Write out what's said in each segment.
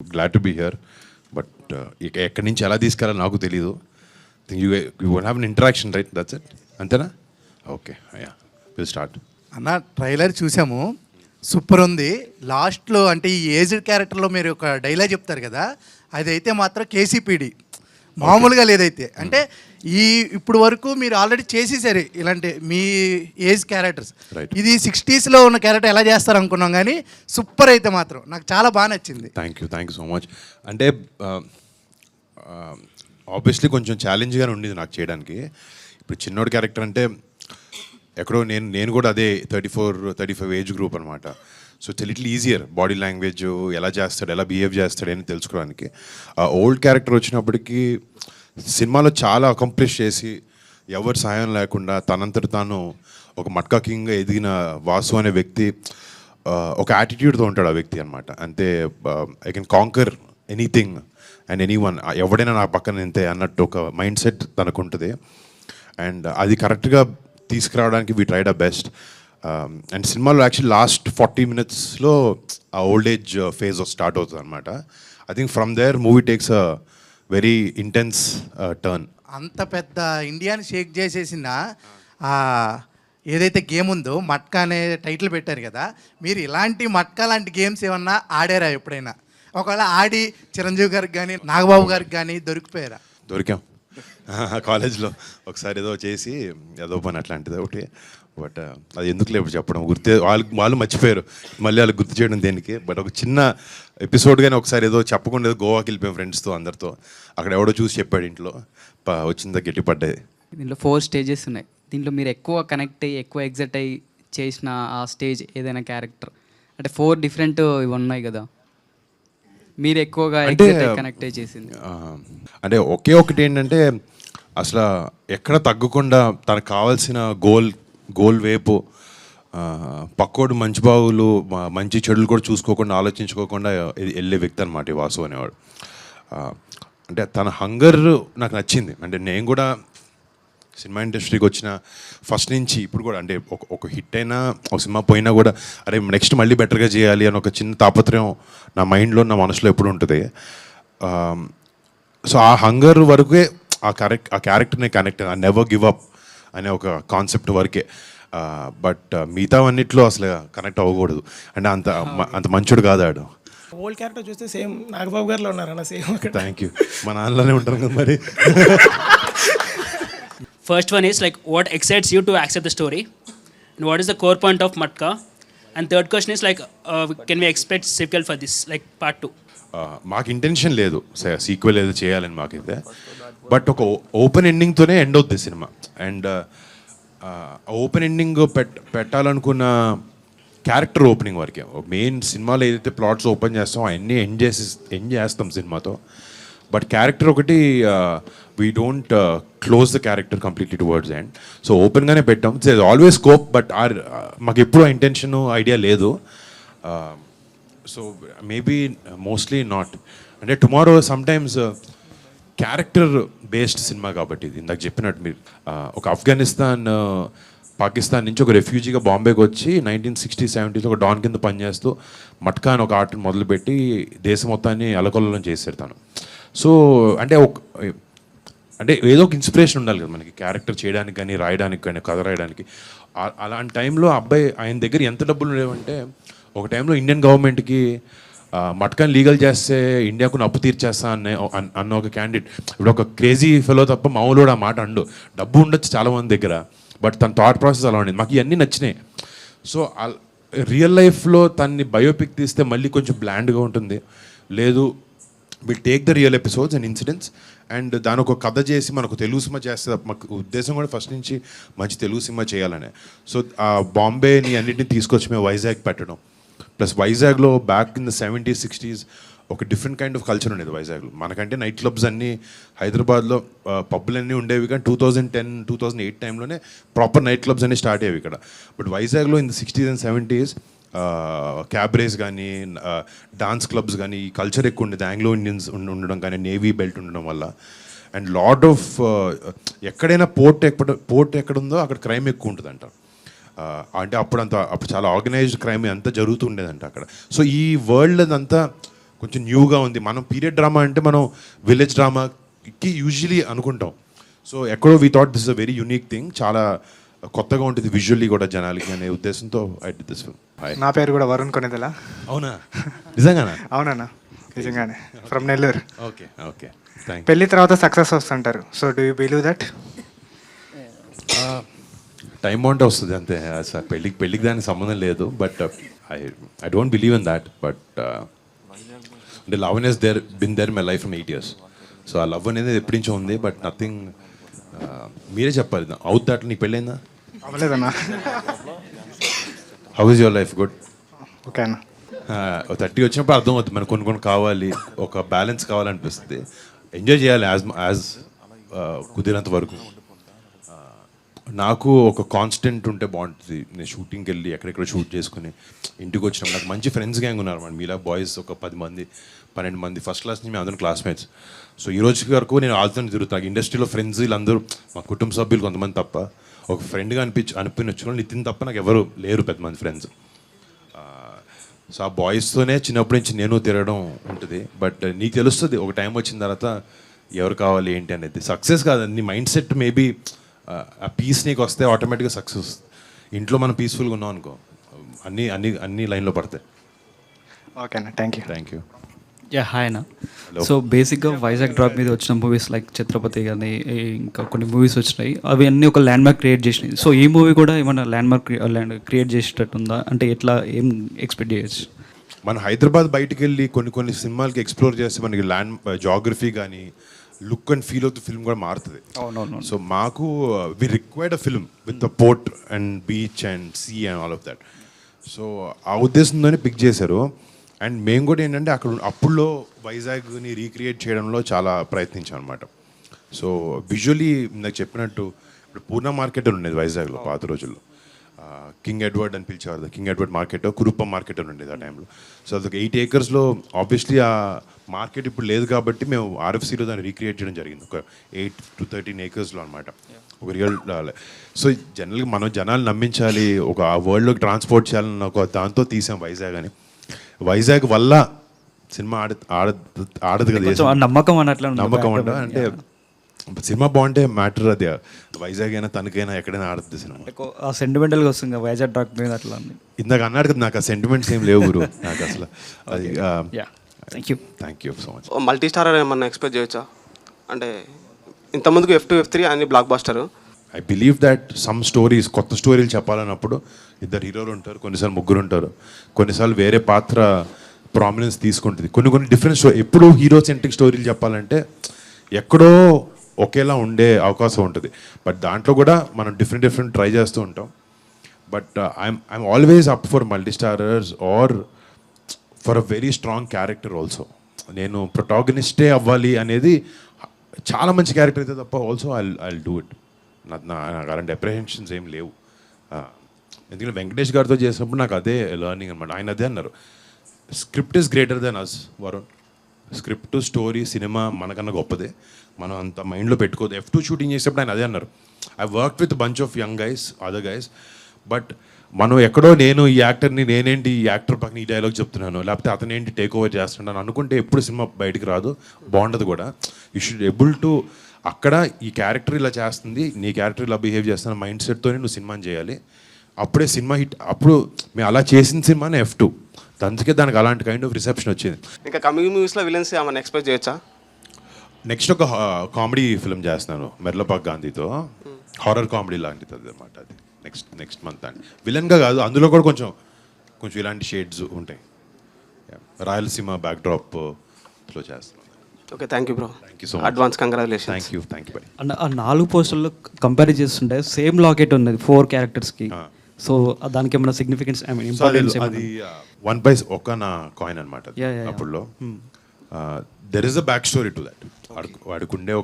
Glad to be here, but ఎక్కడి నుంచి ఎలా తీసుకెళ్ళాలో నాకు తెలీదు. You will have an interaction, right? That's it, అంతేనా? Okay, ya, will start. అన్న ట్రైలర్ చూసాము, సూపర్ ఉంది. లాస్ట్లో అంటే ఈ ఏజ్డ్ క్యారెక్టర్లో మీరు ఒక డైలాగ్ చెప్తారు కదా, అదైతే మాత్రం కేసీపీడి మామూలుగా లేదైతే. అంటే ఇప్పుడు వరకు మీరు ఆల్రెడీ చేసేసారు ఇలాంటి మీ ఏజ్ క్యారెక్టర్స్. ఇది 60s ఉన్న క్యారెక్టర్ ఎలా చేస్తారు అనుకున్నాం, కానీ సూపర్ అయితే మాత్రం నాకు చాలా బాగా నచ్చింది. Thank you so much. అంటే ఆబ్వియస్లీ కొంచెం ఛాలెంజ్గానే ఉండేది నాకు చేయడానికి. ఇప్పుడు చిన్నోడి క్యారెక్టర్ అంటే ఎక్కడో నేను కూడా అదే 34-35 ఏజ్ గ్రూప్ అనమాట. So it's little easier body language ఎలా చేస్తాడు, ఎలా బిహేవ్ చేస్తాడు అని తెలుసుకోవడానికి. ఓల్డ్ క్యారెక్టర్ వచ్చినప్పటికీ సినిమాలో చాలా అకంప్లిష్ చేసి ఎవరి సహాయం లేకుండా తనంతట తాను ఒక మట్కా కింగ్గా ఎదిగిన వాసు అనే వ్యక్తి ఒక యాటిట్యూడ్తో ఉంటాడు ఆ వ్యక్తి అనమాట. అంతే, I can canker anything and any one, ఎవడైనా నా పక్కన ఇంతే అన్నట్టు ఒక మైండ్ సెట్ తనకు ఉంటుంది. అండ్ అది కరెక్ట్గా తీసుకురావడానికి we tried a best. And సినిమాలో యాక్చువల్లీ లాస్ట్ 40 minutesలో ఆ ఓల్డ్ ఏజ్ ఫేజ్ స్టార్ట్ అవుతుంది అనమాట. I think from there movie takes a very intense turn. అంత పెద్ద ఇండియాని షేక్ చేసేసిన ఏదైతే గేమ్ ఉందో మట్కా అనే టైటిల్ పెట్టారు కదా, మీరు ఇలాంటి మట్కా లాంటి గేమ్స్ ఏమన్నా ఆడారా ఎప్పుడైనా? ఒకవేళ ఆడి చిరంజీవి గారికి కానీ నాగబాబు గారికి కానీ దొరికాం కాలేజ్లో ఒకసారి ఏదో చేసి ఏదో పని అట్లాంటిది ఒకటి. బట్ అది ఎందుకు లేవు చెప్పడం, వాళ్ళు మర్చిపోయారు, మళ్ళీ వాళ్ళకి గుర్తు చేయడం దేనికి. బట్ ఒక చిన్న ఎపిసోడ్ కానీ ఒకసారి ఏదో చెప్పకుండా గోవాకి వెళ్ళిపోయాం ఫ్రెండ్స్తో అందరితో. అక్కడ ఎవడో చూసి చెప్పాడు, ఇంట్లో వచ్చిందా గట్టి పడ్డాయి. దీంట్లో 4 stages ఉన్నాయి. దీంట్లో మీరు ఎక్కువ కనెక్ట్ అయ్యి ఎక్కువ ఎగ్జైట్ అయ్యి చేసిన ఆ స్టేజ్ ఏదైనా క్యారెక్టర్ అంటే 4 different ఇవి ఉన్నాయి కదా, మీరు ఎక్కువగా కనెక్ట్ అయ్యి చేసింది అంటే ఒకే ఒకటి ఏంటంటే అసలు ఎక్కడ తగ్గకుండా తనకు కావాల్సిన గోల్ వైపు పక్కోడు మంచి బావులు మంచి చెడులు కూడా చూసుకోకుండా ఆలోచించుకోకుండా వెళ్ళే వ్యక్తి అనమాట ఈ వాసు అనేవాడు. అంటే తన హంగర్ నాకు నచ్చింది. అంటే నేను కూడా సినిమా ఇండస్ట్రీకి వచ్చిన ఫస్ట్ నుంచి ఇప్పుడు కూడా అంటే ఒక హిట్ అయినా ఒక సినిమా పోయినా కూడా అరే నెక్స్ట్ మళ్ళీ బెటర్గా చేయాలి అని ఒక చిన్న తాపత్రయం నా మైండ్లో నా మనసులో ఎప్పుడు ఉంటుంది. సో ఆ హంగర్ వరకే ఆ క్యారెక్టర్ని కనెక్ట్, ఆ నెవర్ గివ్ అప్ అనే ఒక కాన్సెప్ట్ వరకే. బట్ మిగతా అన్నిట్లో అసలు కనెక్ట్ అవ్వకూడదు. అంటే అంత మంచోడు కాదు ఆడు. ఓల్డ్ క్యారెక్టర్ చూస్తే సేమ్ నాగబాబు గారిలో ఉన్నారన్న, సేమ్. Thank you. మా నాన్నలోనే ఉంటారు కదా మరి. First one is like what excites you to accept the story, and what is the core point of Matka? And third question is like can we expect sequel for this, like part 2? మాకు intention లేదు sequel ఏదో చేయాలని మాకైతే. But ఒక open ఎండింగ్తోనే end అవుతుంది cinema. And open ending పెట్టాలనుకున్న character opening వరకే. మెయిన్ సినిమాలో ఏదైతే ప్లాట్స్ ఓపెన్ చేస్తామో అవన్నీ ఎండ్ చేస్తాం సినిమాతో. బట్ క్యారెక్టర్ ఒకటి we don't close the character completely towards end. So ఓపెన్గానే పెట్టాం. ఇట్స్ ఆల్వేస్ స్కోప్, బట్ మాకు ఎప్పుడు ఆ ఇంటెన్షన్ ఐడియా లేదు. So maybe mostly not. అంటే tomorrow sometimes character based cinema కాబట్టి ఇది ఇందాక చెప్పినట్టు మీరు ఒక ఆఫ్ఘనిస్తాన్ పాకిస్తాన్ నుంచి ఒక రెఫ్యూజీగా బాంబేకి వచ్చి 1960-70s ఒక డాన్ కింద పనిచేస్తూ మట్కా అని ఒక ఆర్ట్ని మొదలుపెట్టి దేశం మొత్తాన్ని అలకొల్లం చేశారు తను. సో అంటే ఏదో ఒక ఇన్స్పిరేషన్ ఉండాలి కదా మనకి క్యారెక్టర్ చేయడానికి కానీ రాయడానికి కానీ కథ రాయడానికి. అలాంటి టైంలో అబ్బాయి ఆయన దగ్గర ఎంత డబ్బులు ఉండేవంటే ఒక టైంలో ఇండియన్ గవర్నమెంట్కి మట్కాని లీగల్ చేస్తే ఇండియాకు అప్పు తీర్చేస్తా అన్న ఒక క్యాండిడేట్. ఇప్పుడు ఒక క్రేజీ ఫెలో తప్ప మామూలు ఆ మాట అండు. డబ్బు ఉండొచ్చు చాలామంది దగ్గర, బట్ తన థాట్ ప్రాసెస్ అలా ఉండేది. మాకు ఇవన్నీ నచ్చినాయి. సో రియల్ లైఫ్లో తన్ని బయోపిక్ తీస్తే మళ్ళీ కొంచెం బ్లాండ్గా ఉంటుంది. లేదు, will take the real episodes and incidents and దాని ఒక కథ చేసి మనకు తెలుగు సినిమా చేస్తే మాకు ఉద్దేశం కూడా ఫస్ట్ నుంచి మంచి తెలుగు సినిమా చేయాలనే. సో ఆ బాంబేని అన్నింటినీ తీసుకొచ్చి మేము వైజాగ్ పెట్టడం, ప్లస్ వైజాగ్లో back in the 70s 60s ఒక డిఫరెంట్ కైండ్ ఆఫ్ కల్చర్ ఉండేది వైజాగ్లో. మనకంటే నైట్ క్లబ్స్ అన్నీ హైదరాబాద్లో పబ్బులన్నీ ఉండేవి, కానీ 2010-2008 టైంలోనే ప్రాపర్ నైట్ క్లబ్స్ అన్నీ స్టార్ట్ అయ్యేవి ఇక్కడ. బట్ వైజాగ్లో in the 60s and 70s క్యాబ్రేస్ కానీ డాన్స్ క్లబ్స్ కానీ ఈ కల్చర్ ఎక్కువ ఉండేది. ఆంగ్లో ఇండియన్స్ ఉండడం కానీ నేవీ బెల్ట్ ఉండడం వల్ల అండ్ లాట్ ఆఫ్ ఎక్కడైనా పోర్ట్ ఎక్కడుందో అక్కడ క్రైమ్ ఎక్కువ ఉంటుంది అంట. అంటే అప్పుడు చాలా ఆర్గనైజ్డ్ క్రైమ్ అంతా జరుగుతూ ఉండేదంట అక్కడ. సో ఈ వరల్డ్ అంతా కొంచెం న్యూగా ఉంది. మనం పీరియడ్ డ్రామా అంటే మనం విలేజ్ డ్రామాకి యూజువలీ అనుకుంటాం. సో ఎక్కడో we thought this is a very unique thing, చాలా కొత్తగా ఉంటుంది విజువల్లీ కూడా జనాలకి అనే ఉద్దేశంతో ఐ డిడ్ దిస్ ఫిల్మ్. నా పేరు కూడా వరుణ్ కొనేదల. అవునా? నిజంగానా? అవునన్నా, నిజంగానే. From Nellore. Okay okay, thank you. పెళ్లి తర్వాత సక్సెస్ వస్తుంటారు. So do you believe that? Time బాగుంటే వస్తుంది అంతే. సార్ పెళ్ళికి దానికి సంబంధం లేదు. But I don't believe in that. But అంటే love has been there my life from 8 years. So ఆ లవ్ అనేది ఎప్పటి నుంచో ఉంది. బట్ నథింగ్, మీరే చెప్పాలి. అవుట్ దాట్ నీకు పెళ్ళైందా? అవ్వలేదన్నా. How is your life? Good. Okay అన్న. 30 వచ్చినప్పుడు అర్థం అవుతుంది మనకు కొన్ని కావాలి, ఒక బ్యాలెన్స్ కావాలనిపిస్తుంది. ఎంజాయ్ చేయాలి యాజ్ కుదిరేంత వరకు. నాకు ఒక కాన్స్టెంట్ ఉంటే బాగుంటుంది. నేను షూటింగ్కి వెళ్ళి ఎక్కడెక్కడ షూట్ చేసుకుని ఇంటికి వచ్చినప్పుడు నాకు మంచి ఫ్రెండ్స్ గ్యాంగ్ ఉన్నారు మన మీలా బాయ్స్ ఒక 10 మంది 12 మంది ఫస్ట్ క్లాస్ నుంచి మేము అందరం క్లాస్మేట్స్. సో ఈ రోజు వరకు నేను వాళ్ళతో తిరుగుతాను. ఇండస్ట్రీలో ఫ్రెండ్స్ వీళ్ళందరూ మా కుటుంబ సభ్యులు కొంతమంది తప్ప, ఒక ఫ్రెండ్గా అనిపించిన నితిన్ తప్ప నాకు ఎవరు లేరు పెద్ద మంది ఫ్రెండ్స్. సో ఆ బాయ్స్తోనే చిన్నప్పటి నుంచి నేను తిరగడం ఉంటుంది. బట్ నీకు తెలుస్తుంది ఒక టైం వచ్చిన తర్వాత ఎవరు కావాలి ఏంటి అనేది. సక్సెస్ కాదు, నీ మైండ్ సెట్ మేబీ ఆ పీస్ నీకు వస్తే ఆటోమేటిక్గా సక్సెస్. ఇంట్లో మనం పీస్ఫుల్గా ఉన్నాం అనుకో, అన్ని లైన్లో పడతాయి. ఓకే అన్న, thank you. Thank you. Yeah hi అన్న. సో బేసిక్గా వైజాగ్ డ్రాప్ మీద వచ్చిన మూవీస్ లైక్ ఛత్రపతి కానీ ఇంకా కొన్ని మూవీస్ వచ్చినాయి, అవి అన్నీ ఒక ల్యాండ్ మార్క్ క్రియేట్ చేసినాయి. సో ఈ మూవీ కూడా ఏమైనా ల్యాండ్ మార్క్ క్రియేట్ చేసేటట్టు ఉందా? అంటే ఎట్లా ఏం ఎక్స్పెక్ట్ చేయొచ్చు? మన హైదరాబాద్ బయటికి వెళ్ళి కొన్ని సినిమాలకి ఎక్స్ప్లోర్ చేస్తే మనకి జాగ్రఫీ కానీ look and feel of the film కూడా మారుతుంది. అవునవును. సో మాకు we required a film with the port and beach and sea and all of that. So ఆ ఉద్దేశంతోనే పిక్ చేశారు. అండ్ మేము కూడా ఏంటంటే అప్పుడులో వైజాగ్ని రీక్రియేట్ చేయడంలో చాలా ప్రయత్నించాం అనమాట. సో విజువలీ నాకు చెప్పినట్టు ఇప్పుడు పూర్ణ మార్కెట్ ఉండేది వైజాగ్లో పాత రోజుల్లో. కింగ్ ఎడ్వర్డ్ అని పిలిచేవారు. కింగ్ ఎడ్వర్డ్ మార్కెట్, కురుప్పం మార్కెట్ అని ఉండేది ఆ టైంలో. సో అదొక 8 acres ఆబ్వియస్లీ ఆ మార్కెట్ ఇప్పుడు లేదు కాబట్టి మేము ఆర్ఎఫ్సీలో దాన్ని రీక్రియేట్ చేయడం జరిగింది. ఒక 8 to 13 acres అనమాట. ఒక రియల్. సో జనరల్గా మనం జనాలు నమ్మించాలి, ఒక ఆ వరల్డ్లోకి ట్రాన్స్పోర్ట్ చేయాలని ఒక దాంతో తీసాం వైజాగ్ అని. వైజాగ్ వల్ల సినిమా ఆడదు కదా, నమ్మకం అన్నట్లు నమ్మకం అంటే సినిమా బాగుంటే మ్యాటర్ అది. వైజాగ్ అయినా తనకైనా ఎక్కడైనా ఆడుతుంది సినిమా. సెంటిమెంటల్గా వస్తుంది కదా వైజాగ్ డ్రాప్ మీద అట్లా. ఇందాక అన్నాడు కదా, నాకు ఆ సెంటిమెంట్స్ ఏం లేవు గురు నాకు అసలు. అది thank you so much. Multi starrer ఏమన్నా ఎక్స్పెక్ట్ చేయొచ్చా? అంటే ఇంతకుముందుకు F2 F3 అన్ని block buster. I believe that some stories, కొత్త స్టోరీలు చెప్పాలన్నప్పుడు 2 హీరోలు ఉంటారు, కొన్నిసార్లు 3 ఉంటారు, కొన్నిసార్లు వేరే పాత్ర ప్రామినెన్స్ తీసుకుంటుంది. కొన్ని డిఫరెంట్ ఎప్పుడు హీరో సెంట్రిక్ స్టోరీలు చెప్పాలంటే ఎక్కడో ఒకేలా ఉండే అవకాశం ఉంటుంది. బట్ దాంట్లో కూడా మనం డిఫరెంట్ ట్రై చేస్తూ ఉంటాం. But I'm always up for multi starrers or for a very strong character also. నేను ప్రొటాగనిస్టే అవ్వాలి అనేది, చాలా మంచి క్యారెక్టర్ అయితే తప్ప ఆల్సో ఐ డూ ఇట్. నాకు అలాంటి అప్రిహెన్షన్స్ ఏం లేవు. ఎందుకంటే వెంకటేష్ గారితో చేసినప్పుడు నాకు అదే లెర్నింగ్ అనమాట. ఆయన అదే అన్నారు, script is greater than us Varun. Script, story, సినిమా మనకన్నా గొప్పదే, మనం అంత మైండ్లో పెట్టుకోదు. F2 షూటింగ్ చేసేటప్పుడు ఆయన అదే అన్నారు, I work with bunch of young guys, other guys, but మనం ఎక్కడో నేను ఈ యాక్టర్ని, నేనేంటి ఈ యాక్టర్ పక్కన ఈ డైలాగ్ చెప్తున్నాను, లేకపోతే అతనేంటి టేక్ ఓవర్ చేస్తున్నాను అనుకుంటే ఎప్పుడు సినిమా బయటికి రాదు, బాగుండదు కూడా. యూ షుడ్ ఎబుల్ టు అక్కడ ఈ క్యారెక్టర్ ఇలా చేస్తుంది, నీ క్యారెక్టర్ ఇలా బిహేవ్ చేస్తున్న మైండ్ సెట్తోనే నువ్వు సినిమాని చేయాలి. అప్పుడే సినిమా హిట్. అప్పుడు మేము అలా చేసిన సినిమానే F2. అందుకే దానికి అలాంటి కైండ్ ఆఫ్ రిసెప్షన్ వచ్చింది. ఇంకా కమింగ్ మూవీస్లో విలన్స్ ఏమన్నా ఎక్స్పెక్ట్ చేయొచ్చా? నెక్స్ట్ ఒక కామెడీ ఫిల్మ్ చేస్తున్నాను మెర్లపాక్ గాంధీతో, హారర్ కామెడీ లాంటిది అనమాట. అది నెక్స్ట్ మంత్ అండి. విలన్గా కాదు, అందులో కూడా కొంచెం ఇలాంటి షేడ్స్ ఉంటాయి. రాయలసీమ బ్యాక్డ్రాప్లో చేస్తున్నాను. Okay, thank you bro. Thank you so much. Advance congratulation. Thank you by. అన్న ఆ 4 పోస్టర్లో కంపేర్ చేస్తుంటే సేమ్ లాకెట్ ఉన్నది 4 క్యారెక్టర్స్కి. సో దానికి ఏమైనా సిగ్నిఫికెన్స్, ఐ మీన్ ఇంపార్టెన్స్? అది 1 పైస్ ఒక నా కాయిన్ అనమాట అప్పుడులో. There is a back story to that. వాడికి ఉండే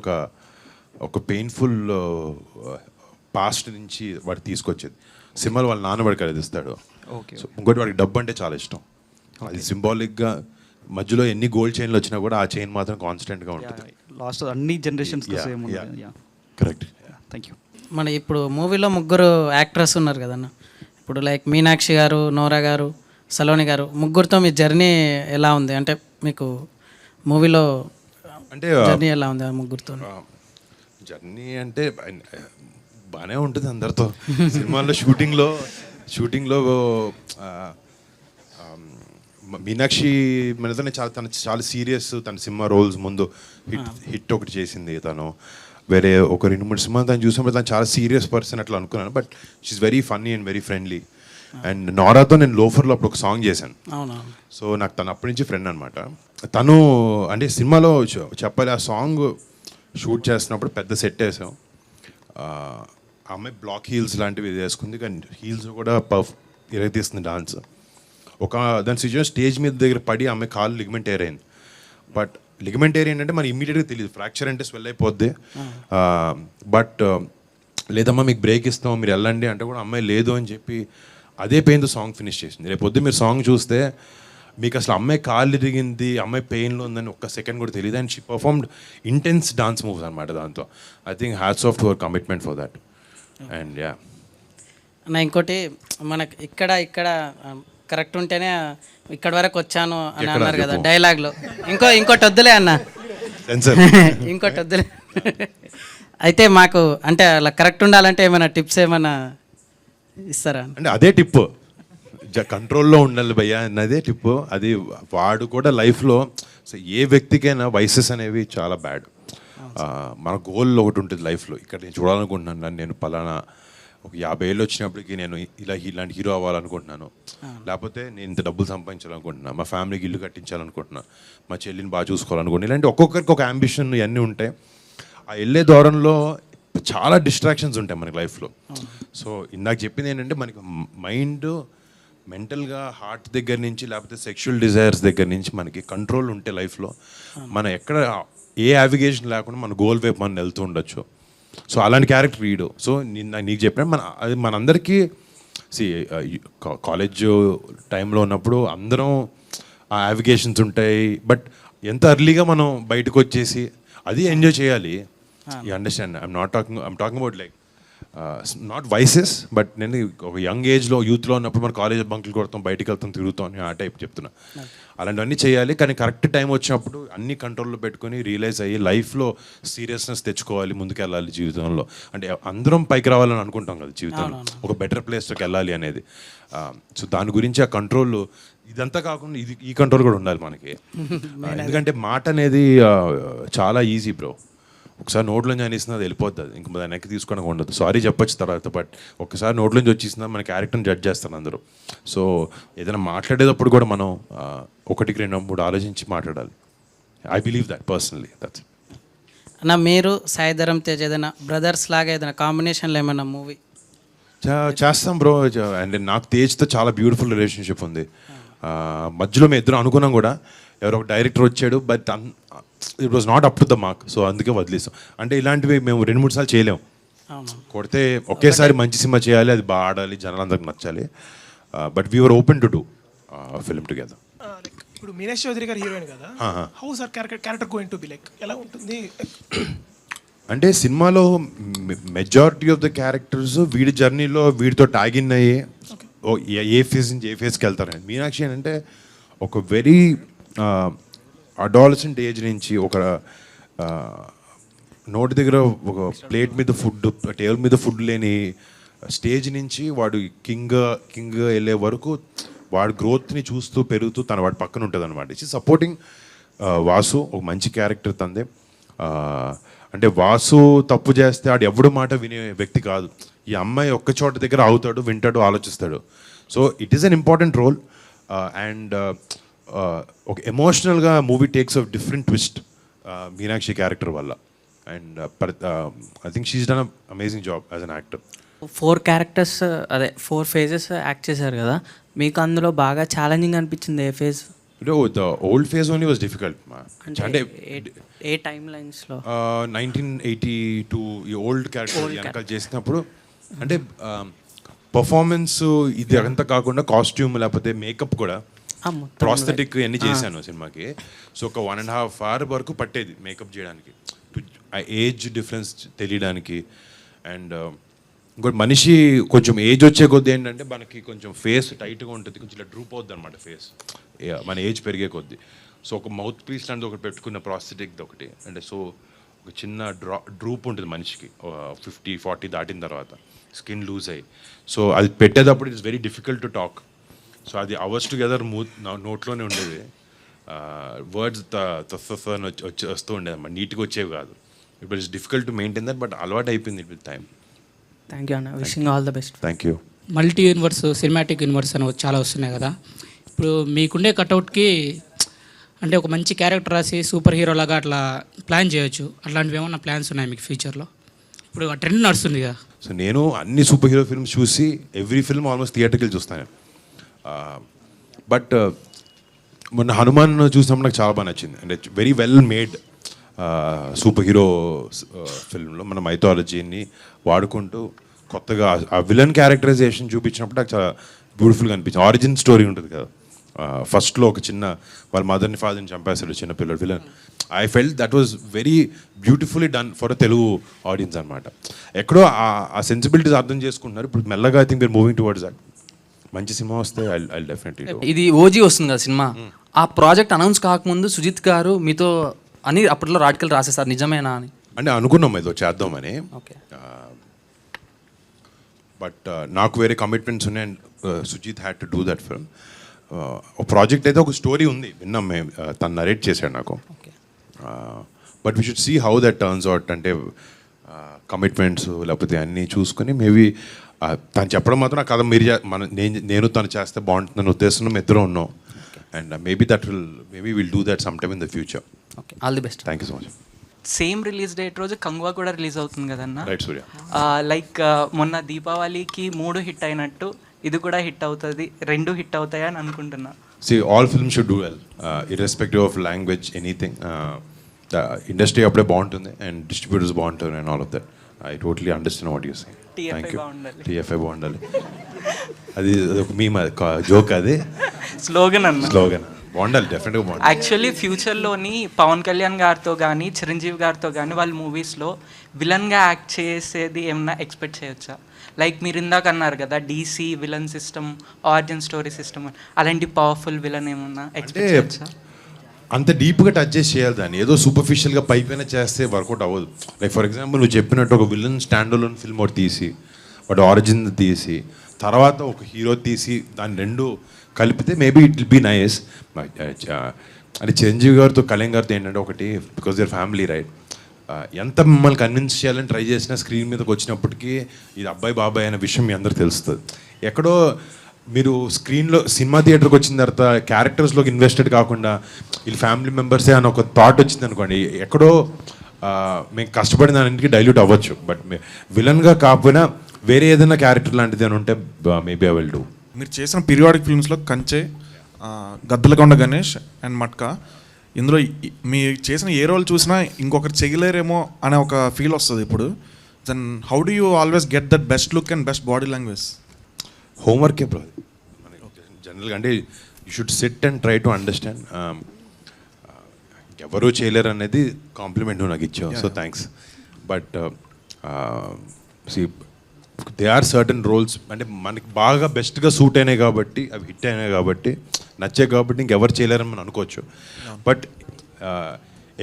ఒక పెయిన్ఫుల్ పాస్ట్ నుంచి వాడు తీసుకొచ్చేది. సినిమాలు వాళ్ళ నాన్న వాడికి అది ఇస్తాడు. సో ఇంకోటి వాడికి డబ్బు అంటే చాలా ఇష్టం. అది సింబాలిక్గా మధ్యలో ఎన్ని గోల్డ్ చైన్లు వచ్చినా కూడా ఆ చైన్ మాత్రం కాన్స్టెంట్గా ఉంటుంది. లాస్ట్ అన్ని జనరేషన్స్ కరెక్ట్. Thank you. మన ఇప్పుడు మూవీలో 3 యాక్ట్రెస్ ఉన్నారు కదన్న. ఇప్పుడు లైక్ మీనాక్షి గారు, నోరా గారు, సలోని గారు, ముగ్గురితో మీ జర్నీ ఎలా ఉంది? అంటే మీకు మూవీలో అంటే జర్నీ ఎలా ఉంది ఆ ముగ్గురితో? జర్నీ అంటే బాగానే ఉంటుంది అందరితో. సినిమాల్లో షూటింగ్లో మీనాక్షి మనతోనే తను చాలా సీరియస్. తన సినిమా రోల్స్ ముందు హిట్ ఒకటి చేసింది తను. వేరే ఒక 2-3 సినిమాలు తను చూసినప్పుడు తను చాలా సీరియస్ పర్సన్ అట్లా అనుకున్నాను. But she's very funny and very friendly. And నోరాతో నేను లోఫర్లో అప్పుడు ఒక సాంగ్ చేశాను. అవునవును. సో నాకు తను అప్పటి నుంచి ఫ్రెండ్ అనమాట. తను అంటే సినిమాలో చెప్పాలి, ఆ సాంగ్ షూట్ చేస్తున్నప్పుడు పెద్ద సెట్ వేసాం. ఆ అమ్మాయి బ్లాక్ హీల్స్ లాంటివి వేసుకుంది, కానీ హీల్స్ కూడా ఇరగతీస్తుంది డాన్స్. దాని సిచ్యువేషన్ స్టేజ్ మీద దగ్గర పడి అమ్మాయి కాలు లిగమెంట్ ఏర్ అయింది. బట్ లిగమెంట్ ఏర్ ఏంటంటే మనకి ఇమీడియట్గా తెలియదు, ఫ్రాక్చర్ అంటే స్వెల్ అయిపోద్ది. బట్ లేదమ్మా మీకు బ్రేక్ ఇస్తాం మీరు వెళ్ళండి అంటే కూడా అమ్మాయి లేదు అని చెప్పి అదే పెయిన్తో సాంగ్ ఫినిష్ చేసింది. రేపు పొద్దు మీరు సాంగ్ చూస్తే మీకు అసలు అమ్మాయి కాళ్ళు ఇరిగింది, అమ్మాయి పెయిన్లో ఉందని ఒక్క సెకండ్ కూడా తెలియదు. And she performed intense dance moves అనమాట దాంతో. I think hats off to our commitment for that. And yeah అన్న ఇంకోటి, మనకి ఇక్కడ కరెక్ట్ ఉంటేనే ఇక్కడ వరకు వచ్చాను అని అన్నారు కదా డైలాగ్లో. ఇంకోటి వద్దులే అన్న, ఇంకోటి వద్దులే. అయితే మాకు అంటే అలా కరెక్ట్ ఉండాలంటే ఏమైనా టిప్స్ ఏమైనా ఇస్తారా? అంటే అదే టిప్, కంట్రోల్లో ఉండాలి భయ్యా అన్నదే టిప్. అది వాడు కూడా లైఫ్లో ఏ వ్యక్తికైనా వయసెస్ అనేవి చాలా బ్యాడ్. మన గోల్ ఒకటి ఉంటుంది లైఫ్లో, ఇక్కడ నేను చూడాలనుకుంటున్నాను, నేను పలానా ఒక 50 ఏళ్ళు వచ్చినప్పటికీ నేను ఇలాంటి హీరో అవ్వాలనుకుంటున్నాను, లేకపోతే నేను ఇంత డబ్బులు సంపాదించాలనుకుంటున్నాను, మా ఫ్యామిలీకి ఇల్లు కట్టించాలనుకుంటున్నాను, మా చెల్లిని బాగా చూసుకోవాలనుకుంటున్నాను. ఇలాంటి ఒక్కొక్కరికి ఒక అంబిషన్ ఇవన్నీ ఉంటాయి. ఆ వెళ్ళే దూరంలో చాలా డిస్ట్రాక్షన్స్ ఉంటాయి మనకి లైఫ్లో. సో ఇందాక చెప్పింది ఏంటంటే మనకి మైండ్ మెంటల్గా హార్ట్ దగ్గర నుంచి లేకపోతే సెక్షువల్ డిజైర్స్ దగ్గర నుంచి మనకి కంట్రోల్ ఉంటే లైఫ్లో మనం ఎక్కడ ఏ యావిగేషన్ లేకుండా మన గోల్ వైపు మనం వెళ్తూ ఉండొచ్చు. సో అలాంటి క్యారెక్టర్ వీడు. సో నీకు చెప్పిన అది మనందరికీ కాలేజ్ టైంలో ఉన్నప్పుడు అందరం ఆ యావిగేషన్స్ ఉంటాయి. బట్ ఎంత ఎర్లీగా మనం బయటకు వచ్చేసి అది ఎంజాయ్ చేయాలి. You understand? I'm talking about like not vices, but నేను ఒక యంగ్ ఏజ్లో యూత్లో ఉన్నప్పుడు మన కాలేజ్ బంకులు కొడతాం, బయటికి వెళ్తాం, తిరుగుతాం అని ఆ టైప్ చెప్తున్నా. అలాంటివన్నీ చేయాలి, కానీ కరెక్ట్ టైం వచ్చినప్పుడు అన్ని కంట్రోల్లో పెట్టుకొని రియలైజ్ అయ్యి లైఫ్లో సీరియస్నెస్ తెచ్చుకోవాలి, ముందుకెళ్ళాలి జీవితంలో. అంటే అందరం పైకి రావాలని అనుకుంటాం కదా జీవితంలో, ఒక బెటర్ ప్లేస్లోకి వెళ్ళాలి అనేది. సో దాని గురించి ఆ కంట్రోల్ ఇదంతా కాకుండా ఈ కంట్రోల్ కూడా ఉండాలి మనకి. ఎందుకంటే మాట అనేది చాలా ఈజీ బ్రో. ఒకసారి నోట్లోంచి అనేసింది అది వెళ్ళిపోద్ది, అది ఇంకా దాన్ని వెనక్కి తీసుకోవడానికి ఉండదు. సారీ చెప్పొచ్చు తర్వాత, బట్ ఒకసారి నోట్లోంచి వచ్చేసిందా మన క్యారెక్టర్ని జడ్జ్ చేస్తారు అందరూ. సో ఏదైనా మాట్లాడేటప్పుడు కూడా మనం 1-2-3 ఆలోచించి మాట్లాడాలి. I believe that personally. That's అన్న మీరు సాయి ధరమ్ తేజ్ ఏదైనా బ్రదర్స్ లాగా ఏదైనా కాంబినేషన్లో ఏమైనా మూవీ చేస్తాం బ్రో. అండ్ నాకు తేజ్తో చాలా బ్యూటిఫుల్ రిలేషన్షిప్ ఉంది. మధ్యలో మేము ఇద్దరు అనుకున్నాం కూడా, ఎవరో ఒక డైరెక్టర్ వచ్చాడు, but it was not up to the mark. So అందుకే వదిలేసాం. అంటే ఇలాంటివి మేము 2-3 సార్లు చేయలేము. కొడితే ఒకేసారి మంచి సినిమా చేయాలి, అది బాగా ఆడాలి, జనాలందరికి నచ్చాలి. But we're open to do film together. ఇప్పుడు మీనాక్షి చౌదరి గారు హీరోయిన్ కదా, how sir character going to be like, ఎలా ఉంటుంది? అంటే సినిమాలో మెజారిటీ ఆఫ్ ద క్యారెక్టర్స్ వీడి జర్నీలో వీడితో ట్యాగిన్ అయ్యి ఏ ఫేజ్ నుంచి ఏ ఫేజ్కి వెళ్తారని. మీనాక్షి అంటే ఒక వెరీ అడాలసెంట్ ఏజ్ నుంచి ఒక నోటి దగ్గర ఒక ప్లేట్ మీద ఫుడ్, టేబుల్ మీద ఫుడ్ లేని స్టేజ్ నుంచి వాడు కింగ్ వెళ్ళే వరకు వాడి గ్రోత్ని చూస్తూ పెరుగుతూ వాడి పక్కన ఉంటుంది అనమాట. It's supporting Vasu. ఒక మంచి క్యారెక్టర్ తందే. అంటే వాసు తప్పు చేస్తే ఆడు ఎవడు మాట వినే వ్యక్తి కాదు. ఈ అమ్మాయి ఒక్క చోట దగ్గర ఆగుతాడు, వింటాడు, ఆలోచిస్తాడు. So it is an important role. And ఒక ఎమోషనల్గా movie takes off different twist Meenakshi character వల్ల. And I think she's done amazing job as an actor. 4 characters అదే 4 ఫేజెస్ యాక్ట్ చేశారు కదా, మీకు అందులో బాగా ఛాలెంజింగ్ అనిపించింది ఏ phase? The old phase only was difficult. అంటే ఏ టైమ్ లైన్స్లో 1982 ఈ ఓల్డ్ క్యారెక్టర్ వెనకాల చేసినప్పుడు అంటే పర్ఫార్మెన్స్ ఇది అంతా కాకుండా కాస్ట్యూమ్ లేకపోతే మేకప్ కూడా ప్రాస్థెటిక్ అన్నీ చేశాను సినిమాకి. సో ఒక 1.5 hour వరకు పట్టేది మేకప్ చేయడానికి, ఆ ఏజ్ డిఫరెన్స్ తెలియడానికి. అండ్ ఇంకోటి మనిషి కొంచెం ఏజ్ వచ్చే కొద్దీ ఏంటంటే మనకి కొంచెం ఫేస్ టైట్గా ఉంటుంది, కొంచెం ఇలా డ్రూప్ అవుద్ది అనమాట ఫేస్ మన ఏజ్ పెరిగే కొద్దీ. సో ఒక మౌత్ పీస్ లాంటిది ఒకటి పెట్టుకున్న ప్రాస్థెటిక్ ఒకటి, అంటే సో ఒక చిన్న డ్రూప్ ఉంటుంది మనిషికి 50-40 దాటిన తర్వాత స్కిన్ లూజ్ అయ్యి. సో అది పెట్టేటప్పుడు it's very difficult to talk. So అది అవర్స్ టుగెదర్ నోట్లోనే ఉండేది. వర్డ్స్ వస్తూ ఉండేది అన్నమాట, నీట్గా వచ్చేవి కాదు. It was difficult to maintain that, but అలవాటు అయిపోయింది it with time. Thank you అన్న, wishing all the best. Thank you. Multi universe, cinematic universe అని చాలా వస్తున్నాయి కదా. ఇప్పుడు మీకుండే కట్అవుట్కి అంటే ఒక మంచి క్యారెక్టర్ రాసి సూపర్ హీరో లాగా అట్లా ప్లాన్ చేయొచ్చు. అట్లాంటివి ఏమన్నా ప్లాన్స్ ఉన్నాయి మీకు ఫ్యూచర్లో? ఇప్పుడు ఆ ట్రెండ్ నడుస్తుంది కదా. సో నేను అన్ని సూపర్ హీరో ఫిల్మ్స్ చూసి ఎవ్రీ ఫిల్మ్ ఆల్మోస్ట్ థియేటర్కి చూస్తాను. బట్ మొన్న హనుమాన్ చూసినప్పుడు నాకు చాలా బాగా నచ్చింది. అంటే very well made super hero ఫిల్మ్లో మన మైథాలజీని వాడుకుంటూ కొత్తగా ఆ విలన్ క్యారెక్టరైజేషన్ చూపించినప్పుడు నాకు చాలా బ్యూటిఫుల్గా అనిపించింది. ఆరిజిన్ స్టోరీ ఉంటుంది కదా, ఫస్ట్లో ఒక చిన్న వాళ్ళ మదర్ని ఫాదర్ని చంపేస్తాడు చిన్న పిల్లడు villain. I felt that was very beautifully done for a Telugu audience అనమాట. ఎక్కడో ఆ సెన్సిబిలిటీస్ అర్థం చేసుకుంటున్నారు. ఇప్పుడు మెల్లగా I think we're moving towards that. మంచి సినిమా వస్తే ఐ డెఫినెట్లీ. ఇది ఓజీ వస్తుంది కదా సినిమా, ఆ ప్రాజెక్ట్ అనౌన్స్ కాకముందు సుజిత్ గారు మీతో అని అప్పట్లో రాటికల్ రాసేస్తారు, నిజమేనా అని? అంటే అనుకున్నాం ఏదో చేద్దామని. ఓకే. బట్ నాకు వేరే కమిట్మెంట్స్ ఉన్నాయి and Sujeeth had to do that film. ఒక ప్రాజెక్ట్ అయితే ఒక స్టోరీ ఉంది, విన్నాం మేము, తను నరేట్ చేశాడు నాకు. But we should see how that turns out. అంటే కమిట్మెంట్స్ లేకపోతే అన్నీ చూసుకొని మేబీ తను చెప్పడం మాత్రం ఆ కథ మీరు నేను తను చేస్తే బాగుంటుందని ఉద్దేశం మేము ఇద్దరం ఉన్నాం. And maybe will do that some time in the future. Okay, all the best. Thank you so much. Same release date రోజు కంగువా కూడా రిలీజ్ అవుతుంది కదన్న. రైట్ సూర్య. లైక్ మొన్న దీపావళికి 3 హిట్ అయినట్టు ఇది కూడా హిట్ అవుతుంది, 2 హిట్ అవుతాయి అని అనుకుంటున్నా. See, all films should do well, irrespective of language, anything. The industry అప్పుడే బాగుంటుంది and distributors బాగుంటారు and all of that. I totally understand what you're saying. Thank you. TFI బాగుండాలి. అది ఒక మీమ్, జోక్, అది స్లోగన్ అన్న. స్లోగన్ బాగుండాలి, డెఫినెట్గా బాగుండాలి. యాక్చువల్లీ ఫ్యూచర్లోని పవన్ కళ్యాణ్ గారితో కానీ చిరంజీవి గారితో కానీ వాళ్ళ మూవీస్లో విలన్గా యాక్ట్ చేసేది ఏమన్నా ఎక్స్పెక్ట్ చేయొచ్చా? లైక్ మీరు ఇందాక అన్నారు కదా DC villain system, origin story system, అలాంటి పవర్ఫుల్ విలన్ ఏమన్నా ఎక్స్పెక్ట్ చేయొచ్చా? అంత డీప్గా టచ్ చేసి చేయాలి దాన్ని. ఏదో సూపర్ఫిషియల్గా పైపైన చేస్తే వర్కౌట్ అవ్వదు. లైక్ ఫర్ ఎగ్జాంపుల్ నువ్వు చెప్పినట్టు ఒక విలన్ స్టాండ్ అలోన్ ఫిల్మ్ ఒకటి తీసి, వాటి ఆరిజిన్ తీసి, తర్వాత ఒక హీరో తీసి దాన్ని రెండు కలిపితే maybe it will be nice. అంటే చిరంజీవి గారితో కళ్యాణ్ గారితో ఏంటంటే ఒకటి, బికాజ్ దిర్ ఫ్యామిలీ రైట్, ఎంత మిమ్మల్ని కన్విన్స్ చేయాలని ట్రై చేసినా స్క్రీన్ మీదకి వచ్చినప్పటికీ ఇది అబ్బాయి బాబాయ్ అనే విషయం మీ అందరికి తెలుస్తుంది. ఎక్కడో మీరు స్క్రీన్లో సినిమా థియేటర్కి వచ్చిన తర్వాత క్యారెక్టర్స్లోకి ఇన్వెస్టెడ్ కాకుండా వీళ్ళు ఫ్యామిలీ మెంబర్సే అని ఒక థాట్ వచ్చింది అనుకోండి, ఎక్కడో మేము కష్టపడిన దానికి డైల్యూట్ అవ్వచ్చు. బట్ విలన్గా కాకపోయినా వేరే ఏదైనా క్యారెక్టర్ లాంటిది అని ఉంటే మేబీ ఐ విల్ డూ. మీరు చేసిన పీరియాడిక్ ఫిల్మ్స్లో కంచె, గద్దలకొండ గణేష్ అండ్ మట్కా, ఇందులో మీరు చేసిన ఏ రోల్ చూసినా ఇంకొకరు చేయలేరేమో అనే ఒక ఫీల్ వస్తుంది. ఇప్పుడు then how do you always get that best look and best body language? హోంవర్కే బ్రో జనరల్గా. అంటే you should sit and try to understand. ఎవరూ చేయలేరు అనేది కాంప్లిమెంట్ నాకు ఇచ్చావు, so thanks. But they are certain roles, అంటే మనకి బాగా బెస్ట్గా సూట్ అయినాయి కాబట్టి, అవి హిట్ అయినాయి కాబట్టి, నచ్చాయి కాబట్టి ఇంకెవరు చేయలేరని మనం అనుకోవచ్చు. But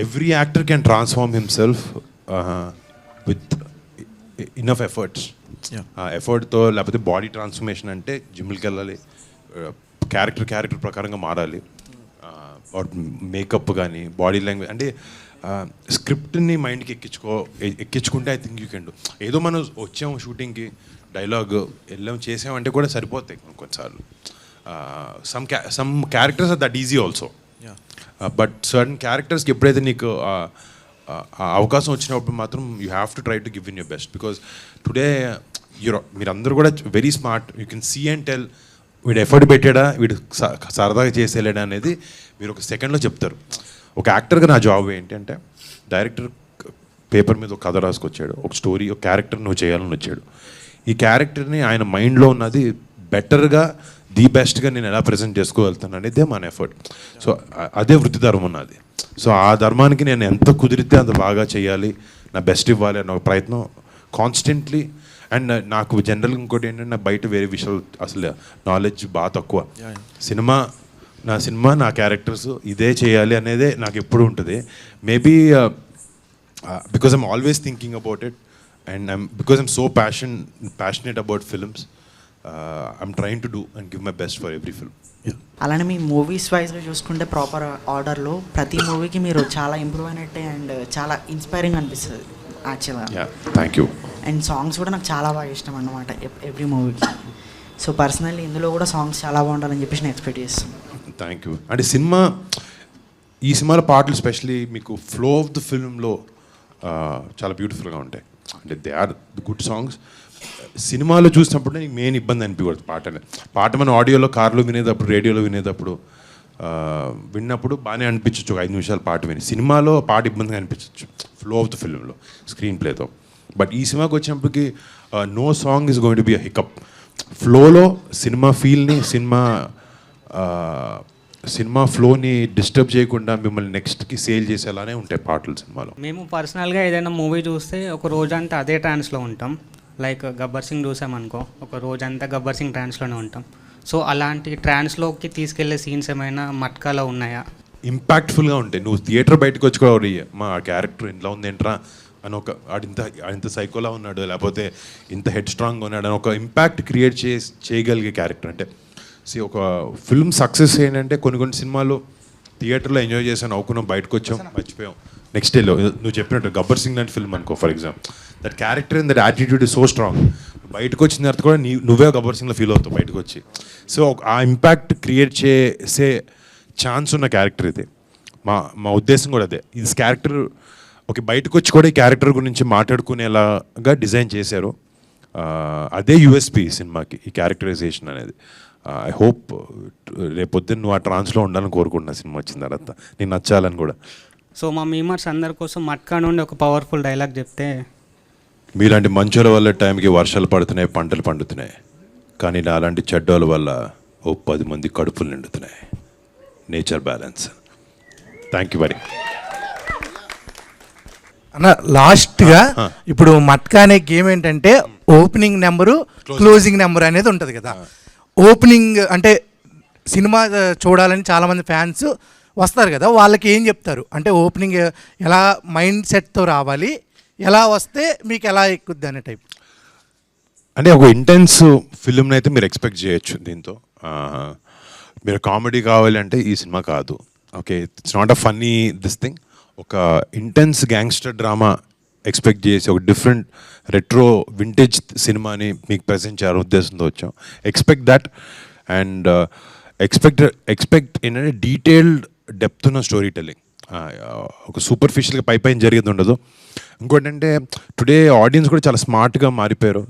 every actor can transform himself with enough efforts. ఎఫర్ట్తో, లేకపోతే బాడీ ట్రాన్స్ఫర్మేషన్ అంటే జిమ్కి వెళ్ళాలి, క్యారెక్టర్ ప్రకారంగా మారాలి, మేకప్ కానీ బాడీ లాంగ్వేజ్, అంటే స్క్రిప్ట్ని మైండ్కి ఎక్కించుకుంటే I think you can do. ఏదో మనం వచ్చాము షూటింగ్కి, డైలాగ్ వెళ్ళాం చేసామంటే కూడా సరిపోతాయి కొన్నిసార్లు. Some characters are that easy also, but సర్టన్ క్యారెక్టర్స్కి ఎప్పుడైతే నీకు అవకాశం వచ్చినప్పుడు మాత్రం you have to try to give in your best. Because today మీరందరూ కూడా very smart, you can see and tell వీడు ఎఫర్ట్ పెట్టాడా, వీడు సరదాగా చేసేలేడా అనేది మీరు ఒక సెకండ్లో చెప్తారు. ఒక యాక్టర్గా నా జాబ్ ఏంటి అంటే, డైరెక్టర్ పేపర్ మీద ఒక కథ రాసుకొచ్చాడు, ఒక స్టోరీ, ఒక క్యారెక్టర్ నువ్వు చేయాలని వచ్చాడు. ఈ క్యారెక్టర్ని ఆయన మైండ్లో ఉన్నది బెటర్గా, ది బెస్ట్గా నేను ఎలా ప్రజెంట్ చేసుకోగలుగుతాను అనేదే మన ఎఫర్ట్. సో అదే వృత్తి ధర్మం ఉన్నది. సో ఆ ధర్మానికి నేను ఎంత కుదిరితే అంత బాగా చేయాలి, నా బెస్ట్ ఇవ్వాలి అన్న ఒక ప్రయత్నం కాన్స్టెంట్లీ. అండ్ నాకు జనరల్గా ఇంకోటి ఏంటంటే, నాకు బయట వేరే విషయాలు అసలు నాలెడ్జ్ బాగా తక్కువ. సినిమా నా సినిమా నా క్యారెక్టర్స్ ఇదే చేయాలి అనేదే నాకు ఎప్పుడు ఉంటుంది. Maybe because I'm always thinking about it and because I'm so passionate about films, I'm trying to do and give my best for every film. అలానే మీ మూవీస్ వైజ్గా చూసుకుంటే ప్రాపర్ ఆర్డర్లో ప్రతి మూవీకి మీరు చాలా ఇంప్రూవ్ అయినట్టే అండ్ చాలా ఇన్స్పైరింగ్ అనిపిస్తుంది యాక్చువల్గా. Thank you. అండ్ సాంగ్స్ కూడా నాకు చాలా బాగా ఇష్టం అన్నమాట ఎవ్రీ మూవీకి. సో పర్సనల్లీ ఇందులో కూడా సాంగ్స్ చాలా బాగుండాలని చెప్పేసి నేను ఎక్స్పెక్ట్ చేస్తాను. Thank you. అంటే ఈ సినిమాలో పాటలు స్పెషలీ మీకు ఫ్లో ఆఫ్ ద ఫిల్మ్లో చాలా బ్యూటిఫుల్గా ఉంటాయి. అంటే దే ఆర్ గుడ్ సాంగ్స్. సినిమాలో చూసినప్పుడు నీకు మెయిన్ ఇబ్బంది అనిపించకూడదు పాట మనం ఆడియోలో కార్లో వినేటప్పుడు రేడియోలో వినేటప్పుడు విన్నప్పుడు బాగానే అనిపించవచ్చు, 5 నిమిషాలు పాట విని. సినిమాలో పాట ఇబ్బందిగా అనిపించవచ్చు ఫ్లో ఆఫ్ ద ఫిల్మ్లో స్క్రీన్ ప్లేతో. బట్ ఈ సినిమాకి వచ్చినప్పటికి no song is going to be a hiccup. ఫ్లోలో సినిమా ఫీల్ని సినిమా ఫ్లోని డిస్టర్బ్ చేయకుండా మిమ్మల్ని నెక్స్ట్కి సేల్ చేసేలానే ఉంటాయి పాటలు సినిమాలో. మేము పర్సనల్గా ఏదైనా మూవీ చూస్తే ఒక రోజంతా అదే ట్రాన్స్లో ఉంటాం. లైక్ గబ్బర్ సింగ్ చూసామనుకో, ఒక రోజంతా గబ్బర్ సింగ్ ట్రాన్స్లోనే ఉంటాం. సో అలాంటి ట్రాన్స్లోకి తీసుకెళ్లే సీన్స్ ఏమైనా మట్కాలో ఉన్నాయా? ఇంపాక్ట్ఫుల్గా ఉంటాయి. నువ్వు థియేటర్ బయటకు వచ్చి కూడా మా క్యారెక్టర్ ఇంట్లో ఉంది ఏంట్రా అని ఒక ఇంత సైకోలా ఉన్నాడు, లేకపోతే ఇంత హెడ్ స్ట్రాంగ్గా ఉన్నాడు అని ఒక ఇంపాక్ట్ క్రియేట్ చేయగలిగే క్యారెక్టర్. అంటే ఒక ఫిల్మ్ సక్సెస్ ఏంటంటే కొన్ని సినిమాలు థియేటర్లో ఎంజాయ్ చేసాను, నవ్వుకున్నాం, బయటకు వచ్చాం, మర్చిపోయాం. నెక్స్ట్ డేలో నువ్వు చెప్పినట్టు గబ్బర్ సింగ్ లాంటి ఫిల్మ్ అనుకో for example, that character and that attitude is so strong. బయటకు వచ్చిన తర్వాత కూడా నువ్వే గబ్బర్ సింగ్లో ఫీల్ అవుతావు బయటకు వచ్చి. సో ఆ ఇంపాక్ట్ క్రియేట్ చేసే ఛాన్స్ ఉన్న క్యారెక్టర్ ఇది. మా ఉద్దేశం కూడా అదే. ఇది క్యారెక్టర్ బయటకు వచ్చి కూడా ఈ క్యారెక్టర్ గురించి మాట్లాడుకునేలాగా డిజైన్ చేశారు. అదే యూఎస్పీ సినిమాకి, ఈ క్యారెక్టరైజేషన్ అనేది. ఐ హోప్ రేపొద్దున నువ్వు ఆ ట్రాన్స్లో ఉండాలని కోరుకుంటున్నా సినిమా వచ్చిన తర్వాత, నేను నచ్చాలని కూడా. సో మా మీమర్స్ అందరి కోసం మట్కా నుండి ఒక పవర్ఫుల్ డైలాగ్ చెప్తే. మీలాంటి మంచుల వల్ల టైంకి వర్షాలు పడుతున్నాయి, పంటలు పండుతున్నాయి, కానీ అలాంటి చెడ్డోళ్ళ వల్ల 10 మంది కడుపులు నిండుతున్నాయి. Nature balance. Thank you very much అన్న. లాస్ట్గా ఇప్పుడు మట్కా అనే గేమ్ ఏంటంటే ఓపెనింగ్ నెంబరు క్లోజింగ్ నెంబర్ అనేది ఉంటుంది కదా. ఓపెనింగ్ అంటే సినిమా చూడాలని చాలామంది ఫ్యాన్స్ వస్తారు కదా, వాళ్ళకి ఏం చెప్తారు అంటే ఓపెనింగ్ ఎలా మైండ్ సెట్తో రావాలి, ఎలా వస్తే మీకు ఎలా ఎక్కుద్ది అనే టైప్? అంటే ఒక ఇంటెన్స్ ఫిల్మ్ని అయితే మీరు ఎక్స్పెక్ట్ చేయొచ్చు దీంతో. మీరు కామెడీ కావాలి అంటే ఈ సినిమా కాదు. Okay, it's not a funny this thing. ఒక ఇంటెన్స్ గ్యాంగ్స్టర్ డ్రామా ఎక్స్పెక్ట్ చేసి ఒక డిఫరెంట్ రెట్రో వింటేజ్ సినిమాని మీకు ప్రజెంట్ చేయాలని ఉద్దేశంతో వచ్చాం. ఎక్స్పెక్ట్ దట్ అండ్ ఎక్స్పెక్ట్ ఏంటంటే డీటెయిల్డ్ డెప్త్ ఉన్న స్టోరీ టెల్లింగ్. ఒక సూపర్ఫిషియల్గా పైన జరిగేది ఉండదు. ఇంకోటి అంటే టుడే ఆడియన్స్ కూడా చాలా స్మార్ట్గా మారిపోయారు.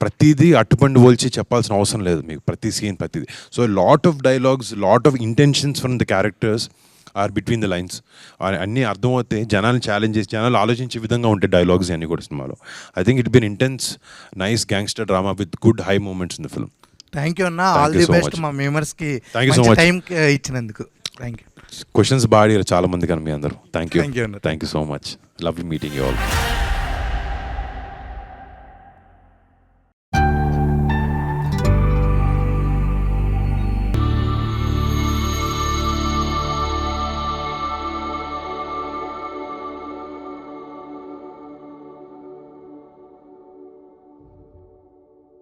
ప్రతిదీ అట్టుపండు పోల్చి చెప్పాల్సిన అవసరం లేదు మీకు, ప్రతి సీన్ ప్రతిదీ. So lot of dialogues, lot of intentions from the characters are between the lines. అన్నీ అర్థమవుతాయి, జనాలను ఛాలెంజ్ చేసి జనాలు ఆలోచించే విధంగా ఉంటాయి డైలాగ్స్ అన్నీ కూడా సినిమాలో. I think it been intense nice gangster drama with good high moments in the film. Thank you అన్న. ఆల్ ది బెస్ట్ మా మెంబర్స్కి టైం ఇచ్చినందుకు. Thank you. క్వశ్చన్స్ బాగా చాలా మంది కానీ మీ అందరూ. Thank you so much. Love you meeting you all.